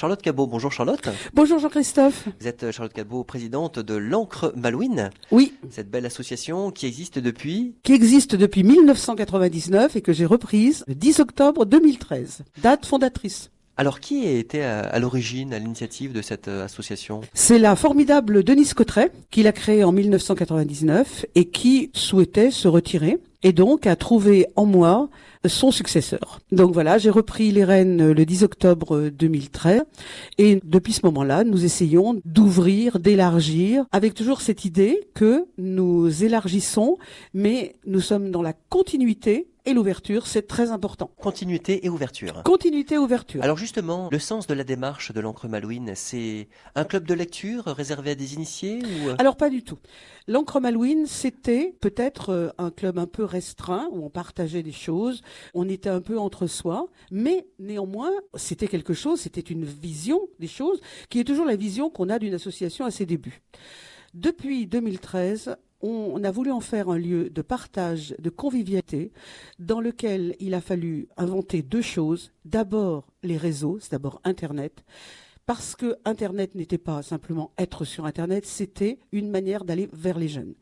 Charlotte Cabot. Bonjour Charlotte. Bonjour Jean-Christophe. Vous êtes Charlotte Cabot, présidente de l'Encre Malouine. Oui. Cette belle association qui existe depuis... Qui existe depuis 1999 et que j'ai reprise le 10 octobre 2013, date fondatrice. Alors, qui était à l'origine, à l'initiative de cette association? C'est la formidable Denise Cotret qui l'a créée en 1999 et qui souhaitait se retirer et donc a trouvé en moi son successeur. Donc voilà, j'ai repris les rênes le 10 octobre 2013 et depuis ce moment-là, nous essayons d'ouvrir, d'élargir, avec toujours cette idée que nous élargissons, mais nous sommes dans la continuité et l'ouverture, c'est très important. Continuité et ouverture. Continuité et ouverture. Alors justement, le sens de la démarche de l'Encre Malouine, c'est un club de lecture réservé à des initiés ou... Alors pas du tout. L'Encre Malouine, c'était peut-être un club un peu restreint, où on partageait des choses, on était un peu entre soi, mais néanmoins, c'était quelque chose, c'était une vision des choses, qui est toujours la vision qu'on a d'une association à ses débuts. Depuis 2013, on a voulu en faire un lieu de partage, de convivialité, dans lequel il a fallu inventer deux choses. D'abord, les réseaux, c'est d'abord Internet, parce que Internet n'était pas simplement être sur Internet, c'était une manière d'aller vers les jeunes.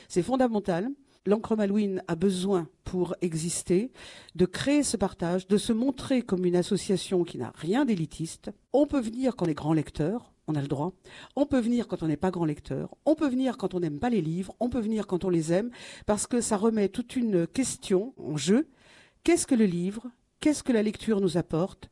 C'est fondamental. L'Encre Malouine a besoin, pour exister, de créer ce partage, de se montrer comme une association qui n'a rien d'élitiste. On peut venir quand on est grand lecteur, on a le droit. On peut venir quand on n'est pas grand lecteur. On peut venir quand on n'aime pas les livres. On peut venir quand on les aime, parce que ça remet toute une question en jeu. Qu'est-ce que le livre ? Qu'est-ce que la lecture nous apporte ?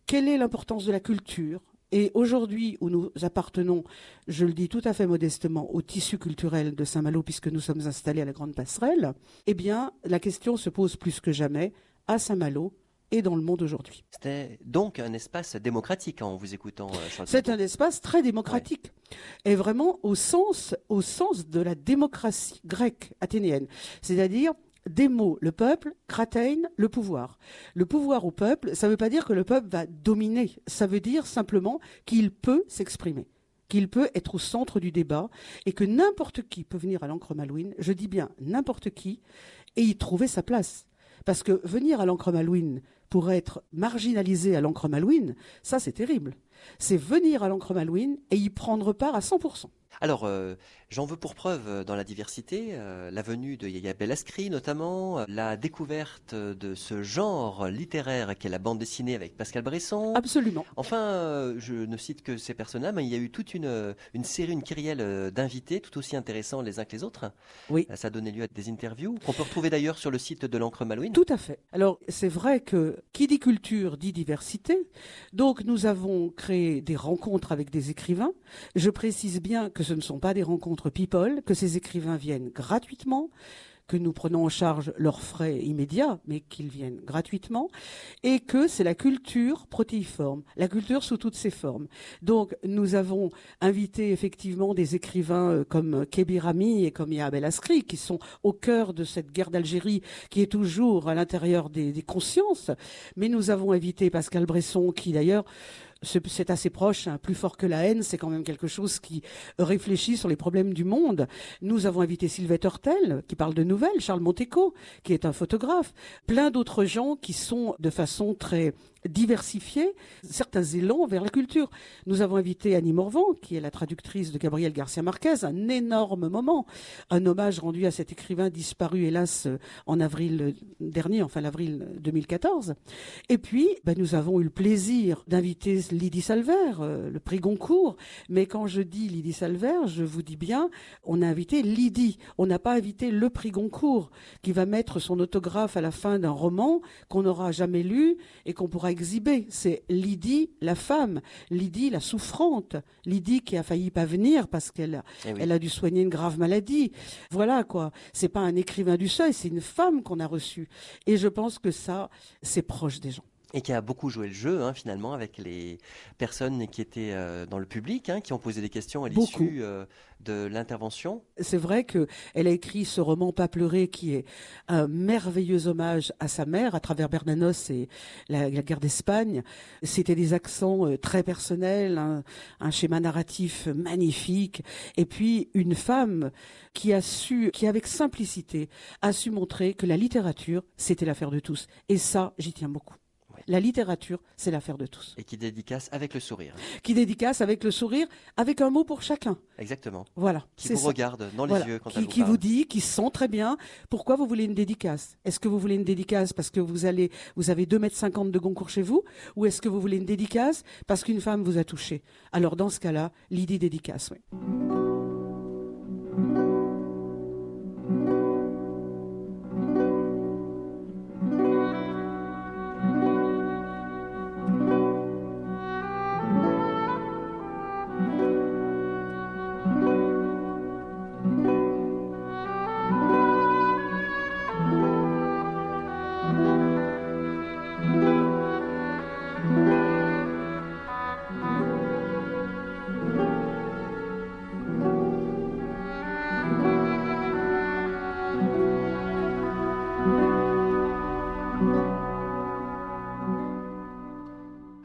Quelle est l'importance de la culture ? Et aujourd'hui, où nous appartenons, je le dis tout à fait modestement, au tissu culturel de Saint-Malo, puisque nous sommes installés à la Grande Passerelle, eh bien, la question se pose plus que jamais à Saint-Malo et dans le monde aujourd'hui. C'était donc un espace démocratique en vous écoutant, Charlotte. C'est un espace très démocratique. Ouais. Et vraiment au sens de la démocratie grecque athénienne. C'est-à-dire, démo le peuple, kratein le pouvoir. Le pouvoir au peuple, ça ne veut pas dire que le peuple va dominer. Ça veut dire simplement qu'il peut s'exprimer, qu'il peut être au centre du débat et que n'importe qui peut venir à l'Encre Malouine, je dis bien n'importe qui, et y trouver sa place. Parce que venir à l'Encre Malouine pour être marginalisé à l'Encre Malouine, ça c'est terrible. C'est venir à l'Encre Malouine et y prendre part à 100%. Alors, j'en veux pour preuve dans la diversité, la venue de Yaya Bellaskri notamment, la découverte de ce genre littéraire qu'est la bande dessinée avec Pascal Bresson. Absolument. Enfin, je ne cite que ces personnes-là, mais il y a eu toute une série, une kyrielle d'invités, tout aussi intéressants les uns que les autres. Oui. Ça a donné lieu à des interviews, qu'on peut retrouver d'ailleurs sur le site de l'Encre Malouine. Tout à fait. Alors, c'est vrai que qui dit culture dit diversité. Donc, nous avons créé des rencontres avec des écrivains. Je précise bien que ce ne sont pas des rencontres people, que ces écrivains viennent gratuitement, que nous prenons en charge leurs frais immédiats, mais qu'ils viennent gratuitement, et que c'est la culture protéiforme, la culture sous toutes ses formes. Donc, nous avons invité effectivement des écrivains comme Kébir Ami et comme Yaya Bellaskri, qui sont au cœur de cette guerre d'Algérie, qui est toujours à l'intérieur des consciences. Mais nous avons invité Pascal Bresson, qui d'ailleurs... c'est assez proche, hein, plus fort que la haine, c'est quand même quelque chose qui réfléchit sur les problèmes du monde. Nous avons invité Sylvette Hortel, qui parle de nouvelles, Charles Monteco, qui est un photographe, plein d'autres gens qui sont de façon très diversifiée, certains élans vers la culture. Nous avons invité Annie Morvan, qui est la traductrice de Gabriel Garcia Marquez, un énorme moment, un hommage rendu à cet écrivain disparu, hélas, en avril dernier, enfin l'avril 2014. Et puis, nous avons eu le plaisir d'inviter Lydie Salver, le prix Goncourt. Mais quand je dis Lydie Salver, je vous dis bien, on a invité Lydie. On n'a pas invité le prix Goncourt, qui va mettre son autographe à la fin d'un roman qu'on n'aura jamais lu et qu'on pourra exhiber. C'est Lydie, la femme. Lydie, la souffrante. Lydie qui a failli pas venir parce qu'elle elle a dû soigner une grave maladie. Voilà, quoi. C'est pas un écrivain du seuil, c'est une femme qu'on a reçue. Et je pense que ça, c'est proche des gens. Et qui a beaucoup joué le jeu, hein, finalement, avec les personnes qui étaient dans le public, hein, qui ont posé des questions à l'issue de l'intervention. C'est vrai qu'elle a écrit ce roman Pas pleurer, qui est un merveilleux hommage à sa mère, à travers Bernanos et la guerre d'Espagne. C'était des accents très personnels, un schéma narratif magnifique, et puis une femme qui avec simplicité, a su montrer que la littérature, c'était l'affaire de tous. Et ça, j'y tiens beaucoup. La littérature, c'est l'affaire de tous. Et qui dédicace avec le sourire. Qui dédicace avec le sourire, avec un mot pour chacun. Exactement. Voilà. Qui vous regarde dans les yeux quand elle vous qui parle. vous dit, qui sent très bien pourquoi vous voulez une dédicace. Est-ce que vous voulez une dédicace parce que vous avez 2,50 m de Goncourt chez vous, ou est-ce que vous voulez une dédicace parce qu'une femme vous a touché? Alors dans ce cas-là, l'idée dédicace, oui.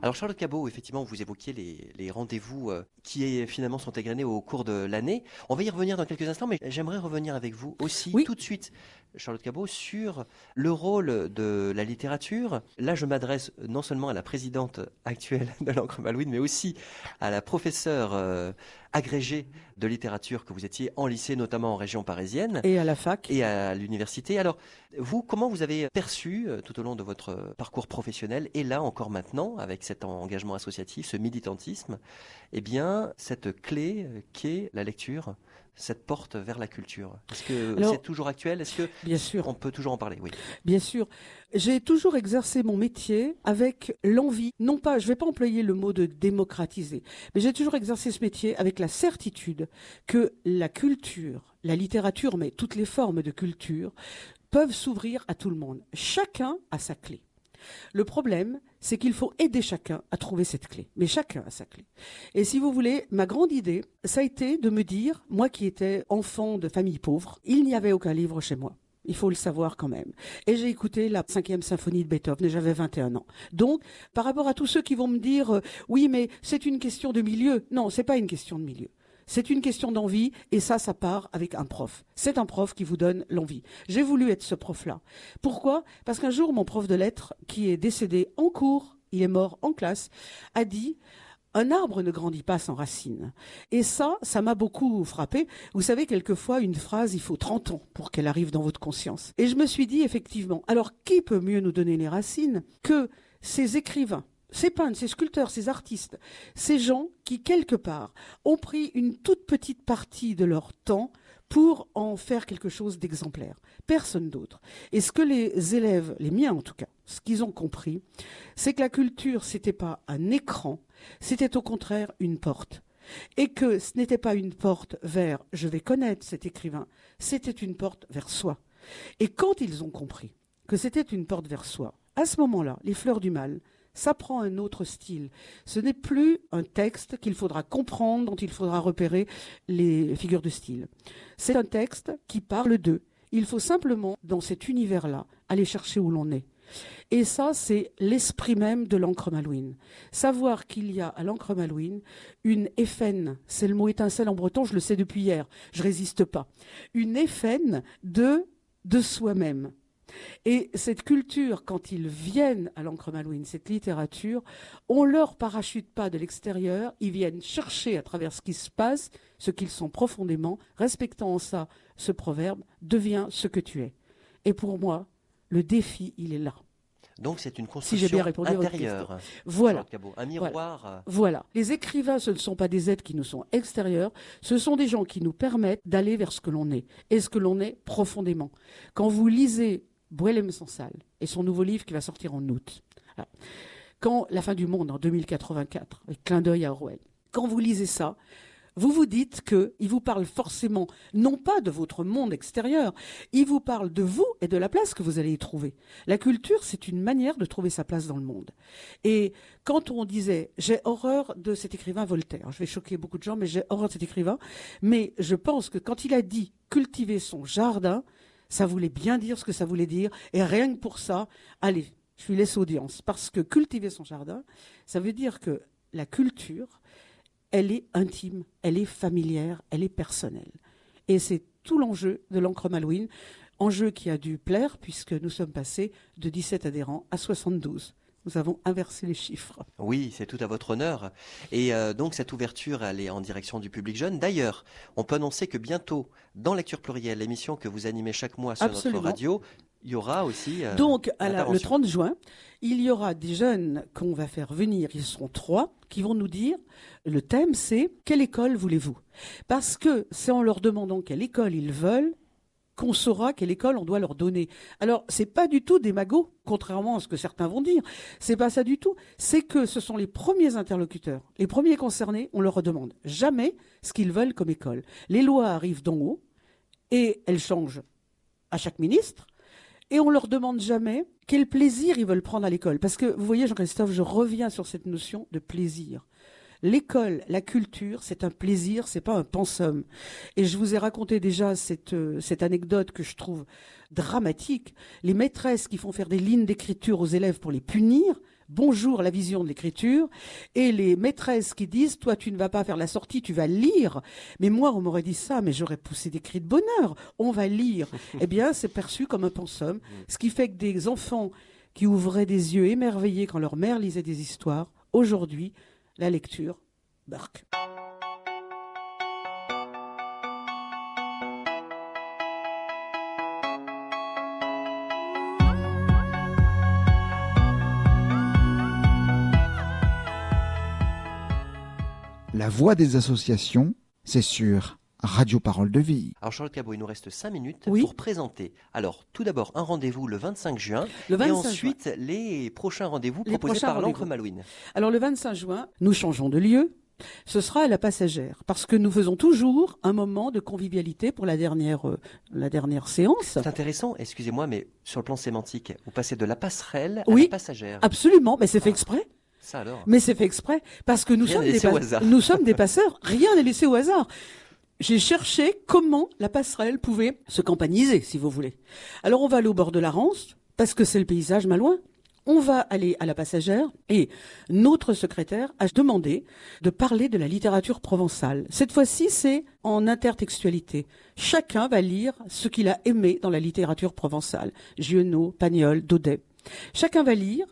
Alors Charlotte Cabot, effectivement, vous évoquiez les rendez-vous qui finalement sont égrenés au cours de l'année. On va y revenir dans quelques instants, mais j'aimerais revenir avec vous aussi tout de suite, Charlotte Cabot, sur le rôle de la littérature. Là, je m'adresse non seulement à la présidente actuelle de l'Ancre Malouine, mais aussi à la professeure agrégée de littérature que vous étiez en lycée, notamment en région parisienne. Et à la fac. Et à l'université. Alors, vous, comment vous avez perçu tout au long de votre parcours professionnel, et là encore maintenant, avec cet engagement associatif, ce militantisme, eh bien, cette clé qu'est la lecture, cette porte vers la culture? Est-ce que c'est toujours actuel? Est-ce que bien sûr, on peut toujours en parler? Oui. Bien sûr. J'ai toujours exercé mon métier avec l'envie, non pas, je ne vais pas employer le mot de démocratiser, mais j'ai toujours exercé ce métier avec la certitude que la culture, la littérature, mais toutes les formes de culture, peuvent s'ouvrir à tout le monde. Chacun a sa clé. Le problème, c'est qu'il faut aider chacun à trouver cette clé. Mais chacun a sa clé. Et si vous voulez, ma grande idée, ça a été de me dire, moi qui étais enfant de famille pauvre, il n'y avait aucun livre chez moi. Il faut le savoir quand même. Et j'ai écouté la 5e symphonie de Beethoven et j'avais 21 ans. Donc, par rapport à tous ceux qui vont me dire oui, mais c'est une question de milieu. Non, c'est pas une question de milieu. C'est une question d'envie et ça part avec un prof. C'est un prof qui vous donne l'envie. J'ai voulu être ce prof-là. Pourquoi? Parce qu'un jour, mon prof de lettres, qui est décédé en cours, il est mort en classe, a dit: un arbre ne grandit pas sans racines. Et ça m'a beaucoup frappé. Vous savez, quelquefois, une phrase, il faut 30 ans pour qu'elle arrive dans votre conscience. Et je me suis dit, effectivement, alors qui peut mieux nous donner les racines que ces écrivains, ces peintres, ces sculpteurs, ces artistes, ces gens qui, quelque part, ont pris une toute petite partie de leur temps pour en faire quelque chose d'exemplaire. Personne d'autre. Et ce que les élèves, les miens en tout cas, ce qu'ils ont compris, c'est que la culture, c'était pas un écran, c'était au contraire une porte. Et que ce n'était pas une porte vers « je vais connaître cet écrivain », c'était une porte vers soi. Et quand ils ont compris que c'était une porte vers soi, à ce moment-là, les Fleurs du Mal, ça prend un autre style. Ce n'est plus un texte qu'il faudra comprendre, dont il faudra repérer les figures de style. C'est un texte qui parle d'eux. Il faut simplement, dans cet univers-là, aller chercher où l'on est. Et ça, c'est l'esprit même de l'Ancre Malouine. Savoir qu'il y a à l'Ancre Malouine une éphène, c'est le mot étincelle en breton, je le sais depuis hier, je résiste pas. Une éphène de soi-même. Et cette culture, quand ils viennent à l'Ancre Malouine, cette littérature, on ne leur parachute pas de l'extérieur, ils viennent chercher à travers ce qui se passe, ce qu'ils sont profondément, respectant en ça ce proverbe, deviens ce que tu es. Et pour moi, le défi, il est là. Donc c'est une si j'ai bien construction répondu à votre intérieure. question. Voilà. Un miroir. Voilà. Les écrivains, ce ne sont pas des êtres qui nous sont extérieurs, ce sont des gens qui nous permettent d'aller vers ce que l'on est, et ce que l'on est profondément. Quand vous lisez Boualem Sansal et son nouveau livre qui va sortir en août, quand La fin du monde en 2084, avec clin d'œil à Orwell, quand vous lisez ça, vous vous dites qu'il vous parle forcément, non pas de votre monde extérieur, il vous parle de vous et de la place que vous allez y trouver. La culture, c'est une manière de trouver sa place dans le monde. Et quand on disait, j'ai horreur de cet écrivain Voltaire, je vais choquer beaucoup de gens, mais j'ai horreur de cet écrivain, mais je pense que quand il a dit cultiver son jardin, ça voulait bien dire ce que ça voulait dire, et rien que pour ça, allez, je lui laisse audience, parce que cultiver son jardin, ça veut dire que la culture, elle est intime, elle est familière, elle est personnelle. Et c'est tout l'enjeu de l'Ancre Malouine, enjeu qui a dû plaire, puisque nous sommes passés de 17 adhérents à 72. Nous avons inversé les chiffres. Oui, c'est tout à votre honneur. Et donc cette ouverture, elle est en direction du public jeune. D'ailleurs, on peut annoncer que bientôt, dans Lecture Plurielle, l'émission que vous animez chaque mois sur Absolument. notre radio, il y aura aussi Donc, le 30 juin, il y aura des jeunes qu'on va faire venir, ils seront 3, qui vont nous dire, le thème c'est « Quelle école voulez-vous » Parce que c'est en leur demandant quelle école ils veulent qu'on saura quelle école on doit leur donner. Alors, c'est pas du tout des magots, contrairement à ce que certains vont dire. C'est pas ça du tout. C'est que ce sont les premiers interlocuteurs, les premiers concernés. On leur demande jamais ce qu'ils veulent comme école. Les lois arrivent d'en haut et elles changent à chaque ministre. Et on leur demande jamais quel plaisir ils veulent prendre à l'école. Parce que, vous voyez, Jean-Christophe, je reviens sur cette notion de plaisir. L'école, la culture, c'est un plaisir, c'est pas un pensum. Et je vous ai raconté déjà cette anecdote que je trouve dramatique. Les maîtresses qui font faire des lignes d'écriture aux élèves pour les punir, bonjour la vision de l'écriture, et les maîtresses qui disent, toi tu ne vas pas faire la sortie, tu vas lire. Mais moi on m'aurait dit ça, mais j'aurais poussé des cris de bonheur. On va lire. Eh bien c'est perçu comme un pensum, ce qui fait que des enfants qui ouvraient des yeux émerveillés quand leur mère lisait des histoires, aujourd'hui, la lecture, barque. La voix des associations, c'est sur Radio Parole de Vie. Alors Charlotte Cabot, il nous reste 5 minutes Oui. pour présenter. Alors tout d'abord un rendez-vous le 25 juin Le 25 et ensuite juin. les prochains rendez-vous Les proposés prochains par l'Ancre rendez-vous. Malouine. Alors le 25 juin, nous changeons de lieu. Ce sera à la Passagère, parce que nous faisons toujours un moment de convivialité pour la dernière séance. C'est intéressant, excusez-moi, mais sur le plan sémantique, vous passez de la passerelle à Oui. la passagère. Absolument, mais c'est fait exprès. Ça alors. Mais c'est fait exprès, parce que nous Rien sommes n'est laissé au hasard. nous sommes des passeurs, rien n'est laissé au hasard. J'ai cherché comment la passerelle pouvait se campaniser, si vous voulez. Alors on va aller au bord de la Rance, parce que c'est le paysage malouin. On va aller à la Passagère et notre secrétaire a demandé de parler de la littérature provençale. Cette fois-ci, c'est en intertextualité. Chacun va lire ce qu'il a aimé dans la littérature provençale. Giono, Pagnol, Daudet. Chacun va lire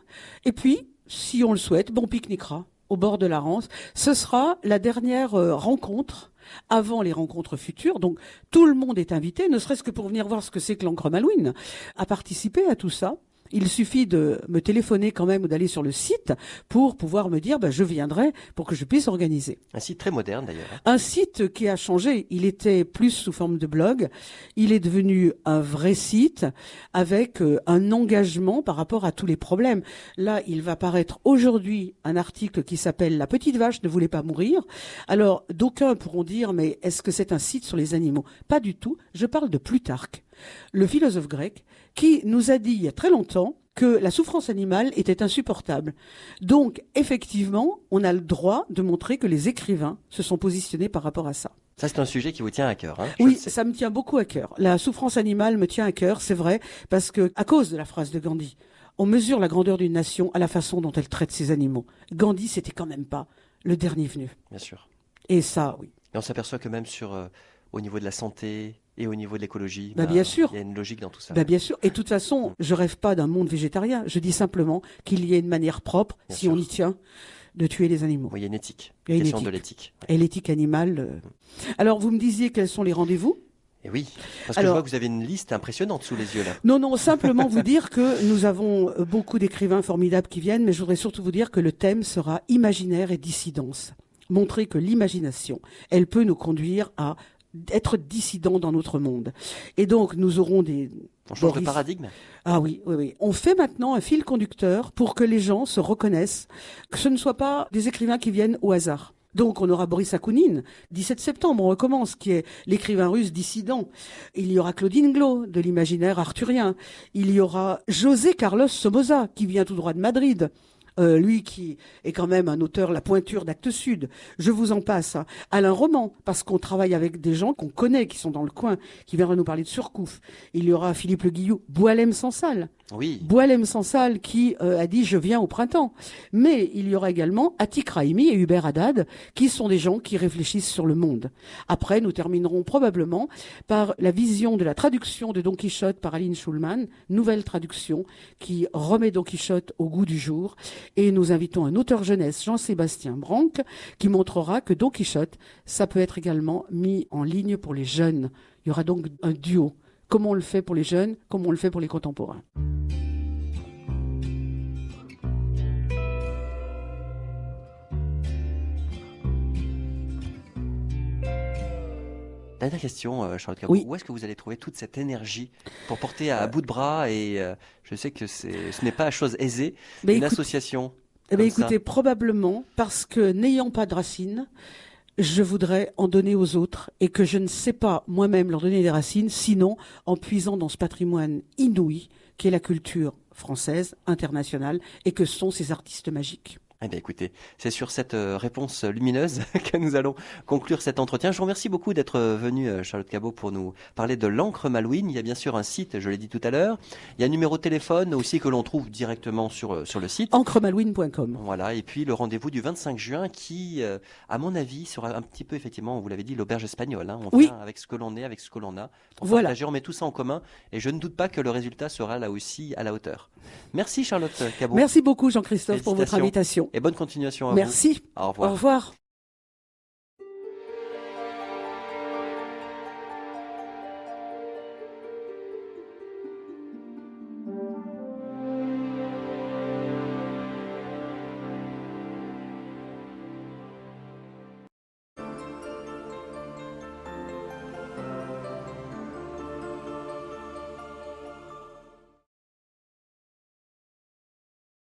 et puis, si on le souhaite, on pique-niquera au bord de la Rance. Ce sera la dernière rencontre avant les rencontres futures. Donc, tout le monde est invité, ne serait-ce que pour venir voir ce que c'est que l'Ancre Malouine, à participer à tout ça. Il suffit de me téléphoner quand même ou d'aller sur le site pour pouvoir me dire je viendrai pour que je puisse organiser. Un site très moderne d'ailleurs. Un site qui a changé. Il était plus sous forme de blog. Il est devenu un vrai site avec un engagement par rapport à tous les problèmes. Là, il va paraître aujourd'hui un article qui s'appelle « La petite vache ne voulait pas mourir ». Alors, d'aucuns pourront dire « Mais est-ce que c'est un site sur les animaux ?» Pas du tout. Je parle de Plutarque, le philosophe grec, qui nous a dit il y a très longtemps que la souffrance animale était insupportable. Donc, effectivement, on a le droit de montrer que les écrivains se sont positionnés par rapport à ça. Ça, c'est un sujet qui vous tient à cœur. Hein, oui, ça me tient beaucoup à cœur. La souffrance animale me tient à cœur, c'est vrai, parce que, à cause de la phrase de Gandhi, on mesure la grandeur d'une nation à la façon dont elle traite ses animaux. Gandhi, c'était quand même pas le dernier venu. Bien sûr. Et ça, oui. Et on s'aperçoit que même au niveau de la santé et au niveau de l'écologie, bien sûr. Il y a une logique dans tout ça. Bien sûr. Et de toute façon, je rêve pas d'un monde végétarien. Je dis simplement qu'il y ait une manière propre, Bien si sûr. on y tient, de tuer les animaux. Oui, il y a une éthique. Il y a une question éthique. de l'éthique. Et l'éthique animale. Alors, vous me disiez quels sont les rendez-vous ? Et oui, parce que je vois que vous avez une liste impressionnante sous les yeux là. Non, simplement vous dire que nous avons beaucoup d'écrivains formidables qui viennent, mais je voudrais surtout vous dire que le thème sera imaginaire et dissidence. Montrer que l'imagination, elle peut nous conduire à être dissidents dans notre monde. Et donc, nous aurons des... On change de paradigme. Ah oui. On fait maintenant un fil conducteur pour que les gens se reconnaissent, que ce ne soit pas des écrivains qui viennent au hasard. Donc, on aura Boris Akounine, 17 septembre, on recommence, qui est l'écrivain russe dissident. Il y aura Claudine Glos, de l'imaginaire arthurien. Il y aura José Carlos Somoza, qui vient tout droit de Madrid. Lui qui est quand même un auteur, la pointure d'Actes Sud. Je vous en passe. Hein. Alain Roman, parce qu'on travaille avec des gens qu'on connaît, qui sont dans le coin, qui viendront nous parler de Surcouf. Il y aura Philippe Le Guillou, Boualem Sansal, Oui. Boualem Sansal qui a dit je viens au printemps. Mais il y aura également Atik Raimi et Hubert Haddad qui sont des gens qui réfléchissent sur le monde. Après, nous terminerons probablement par la vision de la traduction de Don Quichotte par Aline Schulman, nouvelle traduction qui remet Don Quichotte au goût du jour. Et nous invitons un auteur jeunesse, Jean-Sébastien Branc, qui montrera que Don Quichotte, ça peut être également mis en ligne pour les jeunes. Il y aura donc un duo. Comment on le fait pour les jeunes, comment on le fait pour les contemporains. Dernière question, Charlotte Cabot. Oui. Où est-ce que vous allez trouver toute cette énergie pour porter à bout de bras et je sais que ce n'est pas chose aisée, association écoutez, probablement parce que n'ayant pas de racines, je voudrais en donner aux autres et que je ne sais pas moi-même leur donner des racines, sinon en puisant dans ce patrimoine inouï qui est la culture française, internationale, et que sont ces artistes magiques. Eh bien, écoutez, c'est sur cette réponse lumineuse que nous allons conclure cet entretien. Je vous remercie beaucoup d'être venue, Charlotte Cabot, pour nous parler de l'encre Malouine. Il y a bien sûr un site, je l'ai dit tout à l'heure. Il y a un numéro de téléphone aussi que l'on trouve directement sur le site. encremalouine.com. Voilà, et puis le rendez-vous du 25 juin qui, à mon avis, sera un petit peu, effectivement, vous l'avez dit, l'auberge espagnole. Hein. On vient avec ce que l'on est, avec ce que l'on a. Pour partager, on met tout ça en commun. Et je ne doute pas que le résultat sera là aussi à la hauteur. Merci Charlotte Cabot. Merci beaucoup Jean-Christophe pour votre invitation. Et bonne continuation à vous. Merci. Au revoir. Au revoir.